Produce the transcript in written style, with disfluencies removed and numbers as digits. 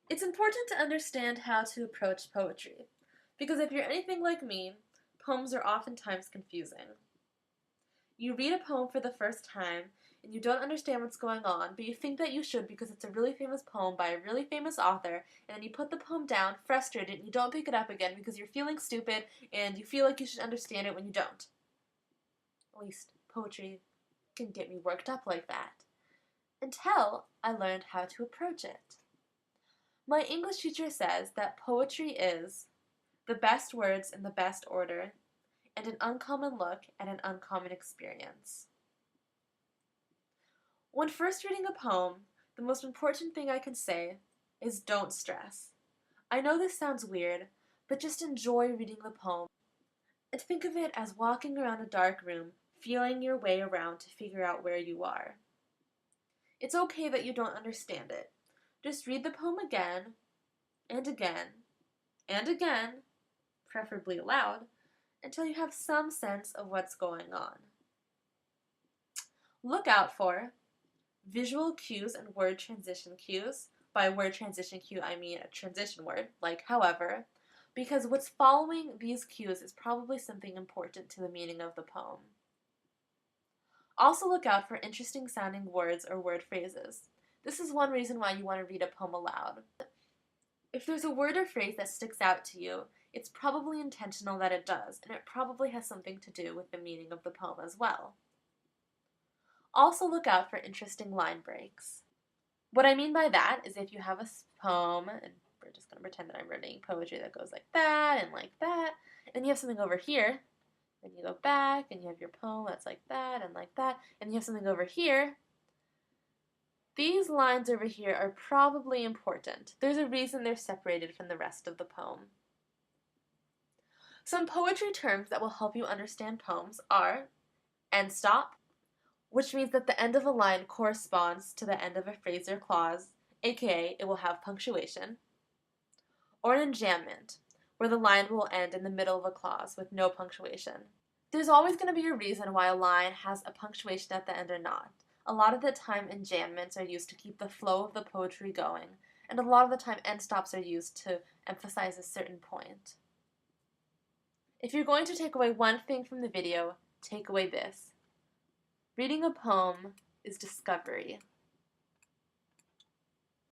It's important to understand how to approach poetry, because if you're anything like me, poems are oftentimes confusing. You read a poem for the first time, and you don't understand what's going on, but you think that you should because it's a really famous poem by a really famous author, and then you put the poem down, frustrated, and you don't pick it up again because you're feeling stupid, and you feel like you should understand it when you don't. At least, poetry can get me worked up like that. Until I learned how to approach it. My English teacher says that poetry is the best words in the best order, and an uncommon look at an uncommon experience. When first reading a poem, the most important thing I can say is don't stress. I know this sounds weird, but just enjoy reading the poem and think of it as walking around a dark room, feeling your way around to figure out where you are. It's okay that you don't understand it. Just read the poem again and again and again, preferably aloud, until you have some sense of what's going on. Look out for visual cues and word transition cues. By word transition cue, I mean a transition word, like however, because what's following these cues is probably something important to the meaning of the poem. Also look out for interesting sounding words or word phrases. This is one reason why you want to read a poem aloud. If there's a word or phrase that sticks out to you, it's probably intentional that it does, and it probably has something to do with the meaning of the poem as well. Also look out for interesting line breaks. What I mean by that is if you have a poem, and we're just going to pretend that I'm reading poetry that goes like that, and then you have something over here, then you go back, and you have your poem that's like that, and you have something over here. These lines over here are probably important. There's a reason they're separated from the rest of the poem. Some poetry terms that will help you understand poems are end stop, which means that the end of a line corresponds to the end of a phrase or clause, aka it will have punctuation, or an enjambment, where the line will end in the middle of a clause with no punctuation. There's always going to be a reason why a line has a punctuation at the end or not. A lot of the time, enjambments are used to keep the flow of the poetry going, and a lot of the time, end stops are used to emphasize a certain point. If you're going to take away one thing from the video, take away this. Reading a poem is discovery.